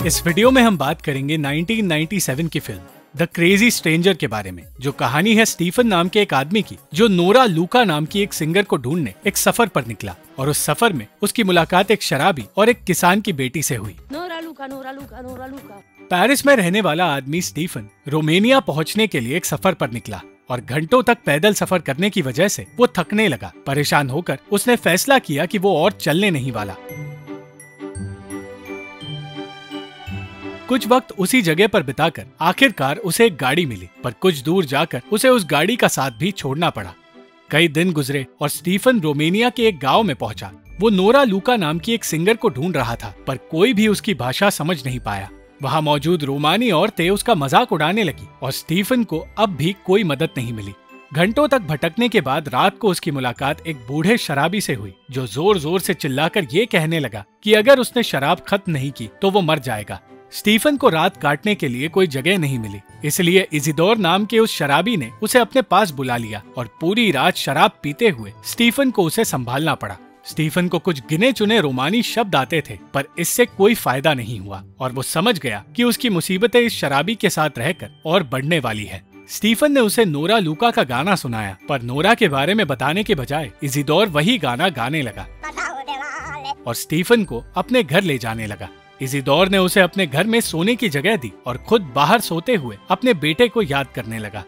इस वीडियो में हम बात करेंगे 1997 की फिल्म द क्रेजी स्ट्रेंजर के बारे में, जो कहानी है स्टीफन नाम के एक आदमी की जो नोरा लूका नाम की एक सिंगर को ढूंढने एक सफर पर निकला और उस सफर में उसकी मुलाकात एक शराबी और एक किसान की बेटी से हुई। नोरा लूका, नोरा लूका, नोरा लूका। पेरिस में रहने वाला आदमी स्टीफन रोमेनिया पहुंचने के लिए एक सफर पर निकला और घंटों तक पैदल सफर करने की वजह से वो थकने लगा। परेशान होकर उसने फैसला किया कि वो और चलने नहीं वाला। कुछ वक्त उसी जगह पर बिताकर आखिरकार उसे एक गाड़ी मिली, पर कुछ दूर जाकर उसे उस गाड़ी का साथ भी छोड़ना पड़ा। कई दिन गुजरे और स्टीफन रोमेनिया के एक गांव में पहुंचा। वो नोरा लूका नाम की एक सिंगर को ढूंढ रहा था, पर कोई भी उसकी भाषा समझ नहीं पाया। वहां मौजूद रोमानी औरतें उसका मजाक उड़ाने लगी और स्टीफन को अब भी कोई मदद नहीं मिली। घंटों तक भटकने के बाद रात को उसकी मुलाकात एक बूढ़े शराबी से हुई, जो जोर जोर से चिल्लाकर ये कहने लगा कि अगर उसने शराब खत्म नहीं की तो वो मर जाएगा। स्टीफन को रात काटने के लिए कोई जगह नहीं मिली, इसलिए इजिदोर नाम के उस शराबी ने उसे अपने पास बुला लिया और पूरी रात शराब पीते हुए स्टीफन को उसे संभालना पड़ा। स्टीफन को कुछ गिने चुने रोमानी शब्द आते थे, पर इससे कोई फायदा नहीं हुआ और वो समझ गया कि उसकी मुसीबतें इस शराबी के साथ रहकर और बढ़ने वाली है। स्टीफन ने उसे नोरा लूका का गाना सुनाया, पर नोरा के बारे में बताने के बजाय इजिदोर वही गाना गाने लगा और स्टीफन को अपने घर ले जाने लगा। इजिदोर ने उसे अपने घर में सोने की जगह दी और खुद बाहर सोते हुए अपने बेटे को याद करने लगा।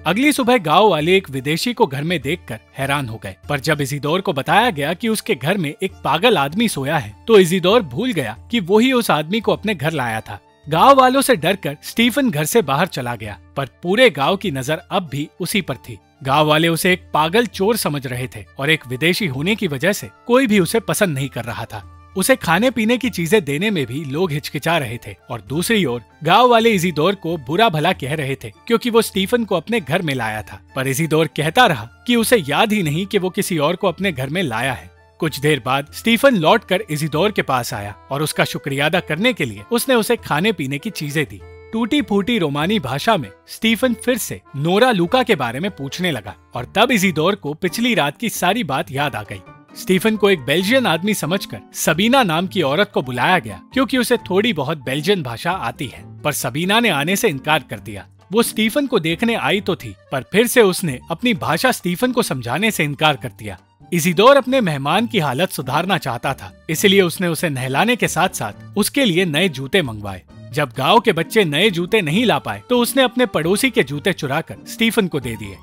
अगली सुबह गांव वाले एक विदेशी को घर में देखकर हैरान हो गए, पर जब इजिदोर को बताया गया कि उसके घर में एक पागल आदमी सोया है, तो इजिदोर भूल गया कि वो ही उस आदमी को अपने घर लाया था। गांव वालों से डरकर स्टीफन घर से बाहर चला गया, पर पूरे गांव की नजर अब भी उसी पर थी। गांव वाले उसे एक पागल चोर समझ रहे थे और एक विदेशी होने की वजह से कोई भी उसे पसंद नहीं कर रहा था। उसे खाने पीने की चीजें देने में भी लोग हिचकिचा रहे थे और दूसरी ओर गांव वाले इजिदोर को बुरा भला कह रहे थे क्योंकि वो स्टीफन को अपने घर में लाया था। पर इजिदोर कहता रहा कि उसे याद ही नहीं कि वो किसी और को अपने घर में लाया है। कुछ देर बाद स्टीफन लौटकर इजिदोर के पास आया और उसका शुक्रिया अदा करने के लिए उसने उसे खाने पीने की चीजें दी। टूटी फूटी रोमानी भाषा में स्टीफन फिर से नोरा लूका के बारे में पूछने लगा और तब इजिदोर को पिछली रात की सारी बात याद आ गई। स्टीफन को एक बेल्जियन आदमी समझकर सबीना नाम की औरत को बुलाया गया क्योंकि उसे थोड़ी बहुत बेल्जियन भाषा आती है, पर सबीना ने आने से इनकार कर दिया। वो स्टीफन को देखने आई तो थी, पर फिर से उसने अपनी भाषा स्टीफन को समझाने से इनकार कर दिया। इजिदोर अपने मेहमान की हालत सुधारना चाहता था, इसलिए उसने उसे नहलाने के साथ साथ उसके लिए नए जूते मंगवाए। जब गांव के बच्चे नए जूते नहीं ला पाए तो उसने अपने पड़ोसी के जूते चुराकर स्टीफन को दे दिए।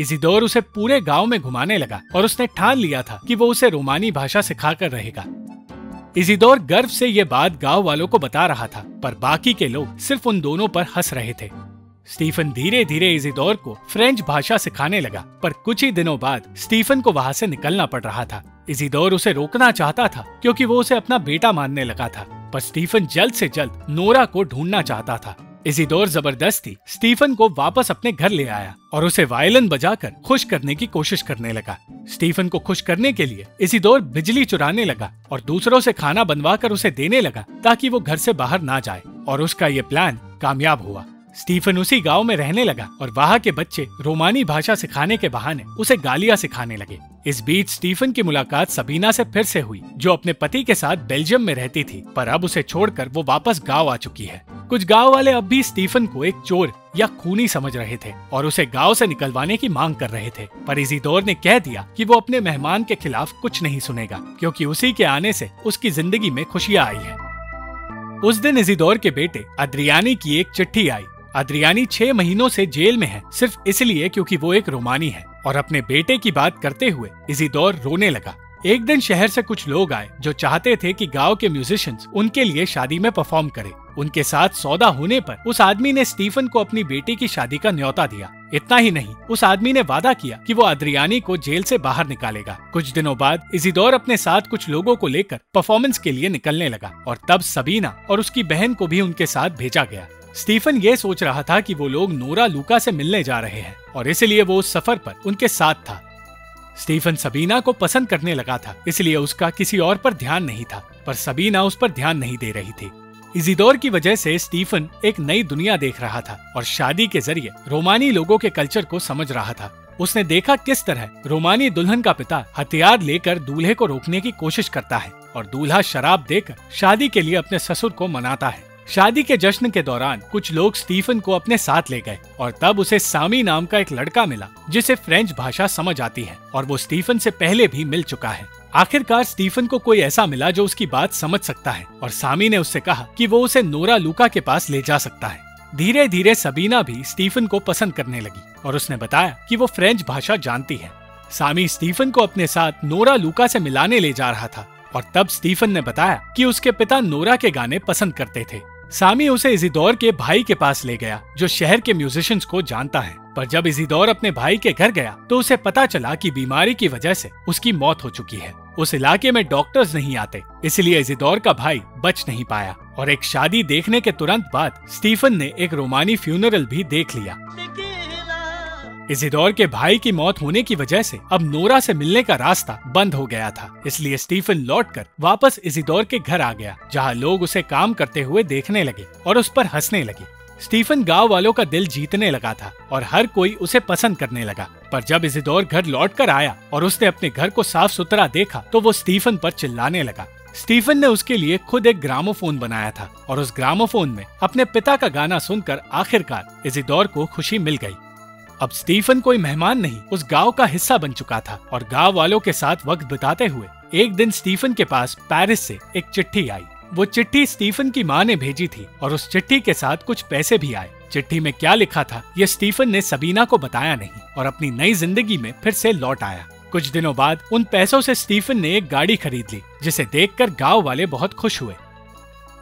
इजिदोर उसे पूरे गांव में घुमाने लगा और उसने ठान लिया था कि वो उसे रोमानी भाषा सिखाकर रहेगा। इजिदोर गर्व से ये बात गांव वालों को बता रहा था, पर बाकी के लोग सिर्फ उन दोनों पर हंस रहे थे। स्टीफन धीरे धीरे इजिदोर को फ्रेंच भाषा सिखाने लगा, पर कुछ ही दिनों बाद स्टीफन को वहां से निकलना पड़ रहा था। इजिदोर उसे रोकना चाहता था क्योंकि वो उसे अपना बेटा मानने लगा था, पर स्टीफन जल्द से जल्द नोरा को ढूंढना चाहता था। इजिदोर जबरदस्ती स्टीफन को वापस अपने घर ले आया और उसे वायलिन बजाकर खुश करने की कोशिश करने लगा। स्टीफन को खुश करने के लिए इजिदोर बिजली चुराने लगा और दूसरों से खाना बनवाकर उसे देने लगा ताकि वो घर से बाहर ना जाए, और उसका ये प्लान कामयाब हुआ। स्टीफन उसी गांव में रहने लगा और वहां के बच्चे रोमानी भाषा सिखाने के बहाने उसे गालियां सिखाने लगे। इस बीच स्टीफन की मुलाकात सबीना से फिर से हुई, जो अपने पति के साथ बेल्जियम में रहती थी, पर अब उसे छोड़कर वो वापस गांव आ चुकी है। कुछ गांव वाले अब भी स्टीफन को एक चोर या खूनी समझ रहे थे और उसे गांव से निकलवाने की मांग कर रहे थे, पर इजिदोर ने कह दिया कि वो अपने मेहमान के खिलाफ कुछ नहीं सुनेगा क्योंकि उसी के आने से उसकी जिंदगी में खुशियां आई है। उस दिन इजिदोर के बेटे अद्रियानी की एक चिट्ठी आई। अद्रियानी 6 महीनों से जेल में है, सिर्फ इसलिए क्योंकि वो एक रोमानी है, और अपने बेटे की बात करते हुए इजिदोर रोने लगा। एक दिन शहर से कुछ लोग आए जो चाहते थे कि गांव के म्यूजिशियंस उनके लिए शादी में परफॉर्म करें। उनके साथ सौदा होने पर उस आदमी ने स्टीफन को अपनी बेटी की शादी का न्योता दिया। इतना ही नहीं, उस आदमी ने वादा किया कि वो अद्रियानी को जेल से बाहर निकालेगा। कुछ दिनों बाद इजिदोर अपने साथ कुछ लोगों को लेकर परफॉर्मेंस के लिए निकलने लगा और तब सबीना और उसकी बहन को भी उनके साथ भेजा गया। स्टीफन ये सोच रहा था कि वो लोग नोरा लूका से मिलने जा रहे हैं और इसलिए वो उस सफर पर उनके साथ था। स्टीफन सबीना को पसंद करने लगा था, इसलिए उसका किसी और पर ध्यान नहीं था, पर सबीना उस पर ध्यान नहीं दे रही थी। इजिदोर की वजह से स्टीफन एक नई दुनिया देख रहा था और शादी के जरिए रोमानी लोगों के कल्चर को समझ रहा था। उसने देखा किस तरह रोमानी दुल्हन का पिता हथियार लेकर दूल्हे को रोकने की कोशिश करता है और दूल्हा शराब देकर शादी के लिए अपने ससुर को मनाता है। शादी के जश्न के दौरान कुछ लोग स्टीफन को अपने साथ ले गए और तब उसे सामी नाम का एक लड़का मिला जिसे फ्रेंच भाषा समझ आती है और वो स्टीफन से पहले भी मिल चुका है। आखिरकार स्टीफन को कोई ऐसा मिला जो उसकी बात समझ सकता है और सामी ने उससे कहा कि वो उसे नोरा लूका के पास ले जा सकता है। धीरे धीरे सबीना भी स्टीफन को पसंद करने लगी और उसने बताया कि वो फ्रेंच भाषा जानती है। सामी स्टीफन को अपने साथ नोरा लूका से मिलाने ले जा रहा था और तब स्टीफन ने बताया कि उसके पिता नोरा के गाने पसंद करते थे। सामी उसे इजिदोर के भाई के पास ले गया जो शहर के म्यूजिशियंस को जानता है, पर जब इजिदोर अपने भाई के घर गया तो उसे पता चला कि बीमारी की वजह से उसकी मौत हो चुकी है। उस इलाके में डॉक्टर्स नहीं आते, इसलिए इजिदोर का भाई बच नहीं पाया और एक शादी देखने के तुरंत बाद स्टीफन ने एक रोमानी फ्यूनरल भी देख लिया। इजिदोर के भाई की मौत होने की वजह से अब नोरा से मिलने का रास्ता बंद हो गया था, इसलिए स्टीफन लौटकर वापस इजिदोर के घर आ गया जहां लोग उसे काम करते हुए देखने लगे और उस पर हंसने लगे। स्टीफन गांव वालों का दिल जीतने लगा था और हर कोई उसे पसंद करने लगा, पर जब इजिदोर घर लौटकर आया और उसने अपने घर को साफ सुथरा देखा तो वो स्टीफन पर चिल्लाने लगा। स्टीफन ने उसके लिए खुद एक ग्रामोफोन बनाया था और उस ग्रामोफोन में अपने पिता का गाना सुनकर आखिरकार इजिदोर को खुशी मिल गई। अब स्टीफन कोई मेहमान नहीं, उस गांव का हिस्सा बन चुका था और गांव वालों के साथ वक्त बिताते हुए एक दिन स्टीफन के पास पेरिस से एक चिट्ठी आई। वो चिट्ठी स्टीफन की माँ ने भेजी थी और उस चिट्ठी के साथ कुछ पैसे भी आए। चिट्ठी में क्या लिखा था ये स्टीफन ने सबीना को बताया नहीं और अपनी नई जिंदगी में फिर से लौट आया। कुछ दिनों बाद उन पैसों से स्टीफन ने एक गाड़ी खरीद ली जिसे देखकर गांव वाले बहुत खुश हुए।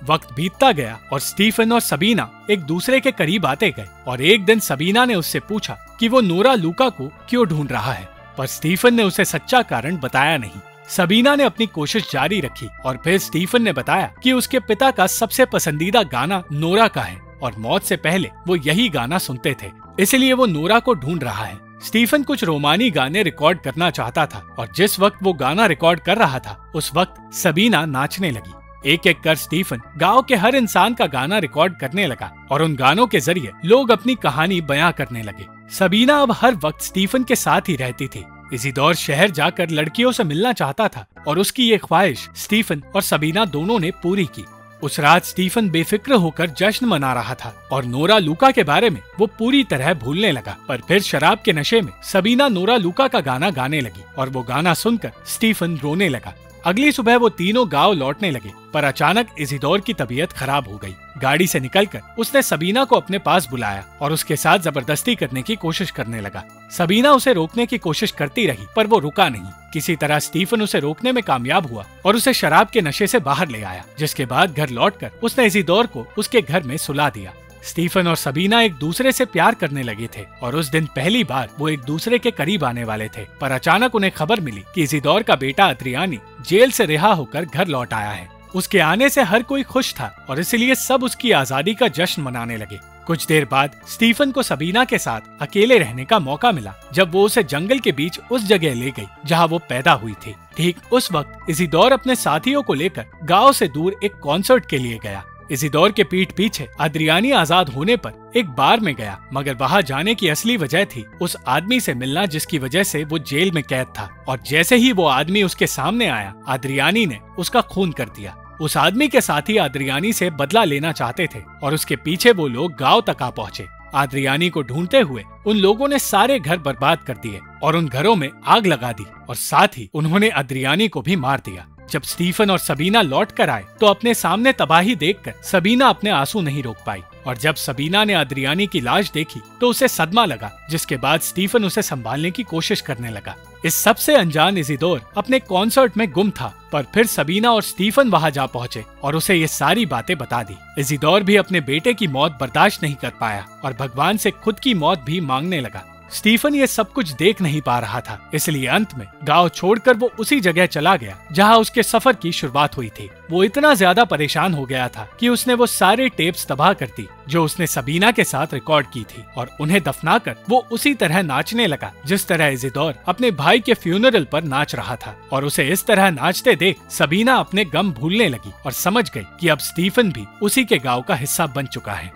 वक्त बीतता गया और स्टीफन और सबीना एक दूसरे के करीब आते गए और एक दिन सबीना ने उससे पूछा कि वो नोरा लूका को क्यों ढूंढ रहा है, पर स्टीफन ने उसे सच्चा कारण बताया नहीं। सबीना ने अपनी कोशिश जारी रखी और फिर स्टीफन ने बताया कि उसके पिता का सबसे पसंदीदा गाना नोरा का है और मौत से पहले वो यही गाना सुनते थे, इसलिए वो नोरा को ढूंढ रहा है। स्टीफन कुछ रोमानी गाने रिकॉर्ड करना चाहता था और जिस वक्त वो गाना रिकॉर्ड कर रहा था उस वक्त सबीना नाचने लगी। एक एक कर स्टीफन गांव के हर इंसान का गाना रिकॉर्ड करने लगा और उन गानों के जरिए लोग अपनी कहानी बयां करने लगे। सबीना अब हर वक्त स्टीफन के साथ ही रहती थी। इजिदोर शहर जाकर लड़कियों से मिलना चाहता था और उसकी ये ख्वाहिश स्टीफन और सबीना दोनों ने पूरी की। उस रात स्टीफन बेफिक्र होकर जश्न मना रहा था और नोरा लूका के बारे में वो पूरी तरह भूलने लगा, पर फिर शराब के नशे में सबीना नोरा लूका का गाना गाने लगी और वो गाना सुनकर स्टीफन रोने लगा। अगली सुबह वो तीनों गांव लौटने लगे, पर अचानक इजिदोर की तबीयत खराब हो गई। गाड़ी से निकलकर उसने सबीना को अपने पास बुलाया और उसके साथ जबरदस्ती करने की कोशिश करने लगा। सबीना उसे रोकने की कोशिश करती रही पर वो रुका नहीं। किसी तरह स्टीफन उसे रोकने में कामयाब हुआ और उसे शराब के नशे से बाहर ले आया, जिसके बाद घर लौटकर उसने इजिदोर को उसके घर में सुला दिया। स्टीफन और सबीना एक दूसरे से प्यार करने लगे थे और उस दिन पहली बार वो एक दूसरे के करीब आने वाले थे, पर अचानक उन्हें खबर मिली कि इजिदोर का बेटा अद्रियानी जेल से रिहा होकर घर लौट आया है। उसके आने से हर कोई खुश था और इसलिए सब उसकी आजादी का जश्न मनाने लगे। कुछ देर बाद स्टीफन को सबीना के साथ अकेले रहने का मौका मिला जब वो उसे जंगल के बीच उस जगह ले गई जहाँ वो पैदा हुई थी। ठीक उस वक्त इजिदोर अपने साथियों को लेकर गाँव से दूर एक कॉन्सर्ट के लिए गया। इजिदोर के पीठ पीछे अद्रियानी आजाद होने पर एक बार में गया, मगर वहां जाने की असली वजह थी उस आदमी से मिलना जिसकी वजह से वो जेल में कैद था। और जैसे ही वो आदमी उसके सामने आया, अद्रियानी ने उसका खून कर दिया। उस आदमी के साथी अद्रियानी से बदला लेना चाहते थे और उसके पीछे वो लोग गांव तक आ पहुंचे। अद्रियानी को ढूंढते हुए उन लोगों ने सारे घर बर्बाद कर दिए और उन घरों में आग लगा दी और साथ ही उन्होंने अद्रियानी को भी मार दिया। जब स्टीफन और सबीना लौट कर आए तो अपने सामने तबाही देखकर सबीना अपने आंसू नहीं रोक पाई और जब सबीना ने अद्रियानी की लाश देखी तो उसे सदमा लगा, जिसके बाद स्टीफन उसे संभालने की कोशिश करने लगा। इस सबसे अनजान इजिदोर अपने कॉन्सर्ट में गुम था, पर फिर सबीना और स्टीफन वहां जा पहुंचे और उसे ये सारी बातें बता दी। इजिदोर भी अपने बेटे की मौत बर्दाश्त नहीं कर पाया और भगवान से खुद की मौत भी मांगने लगा। स्टीफन ये सब कुछ देख नहीं पा रहा था, इसलिए अंत में गांव छोड़कर वो उसी जगह चला गया जहां उसके सफर की शुरुआत हुई थी। वो इतना ज्यादा परेशान हो गया था कि उसने वो सारे टेप्स तबाह कर दी जो उसने सबीना के साथ रिकॉर्ड की थी और उन्हें दफनाकर वो उसी तरह नाचने लगा जिस तरह इजिदोर अपने भाई के फ्यूनरल पर नाच रहा था। और उसे इस तरह नाचते देख सबीना अपने गम भूलने लगी और समझ गई कि अब स्टीफन भी उसी के गाँव का हिस्सा बन चुका है।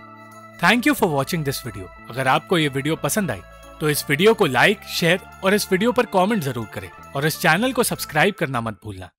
Thank you for watching this video. अगर आपको ये वीडियो पसंद आई तो इस वीडियो को लाइक, शेयर और इस वीडियो पर कमेंट जरूर करें और इस चैनल को सब्सक्राइब करना मत भूलना।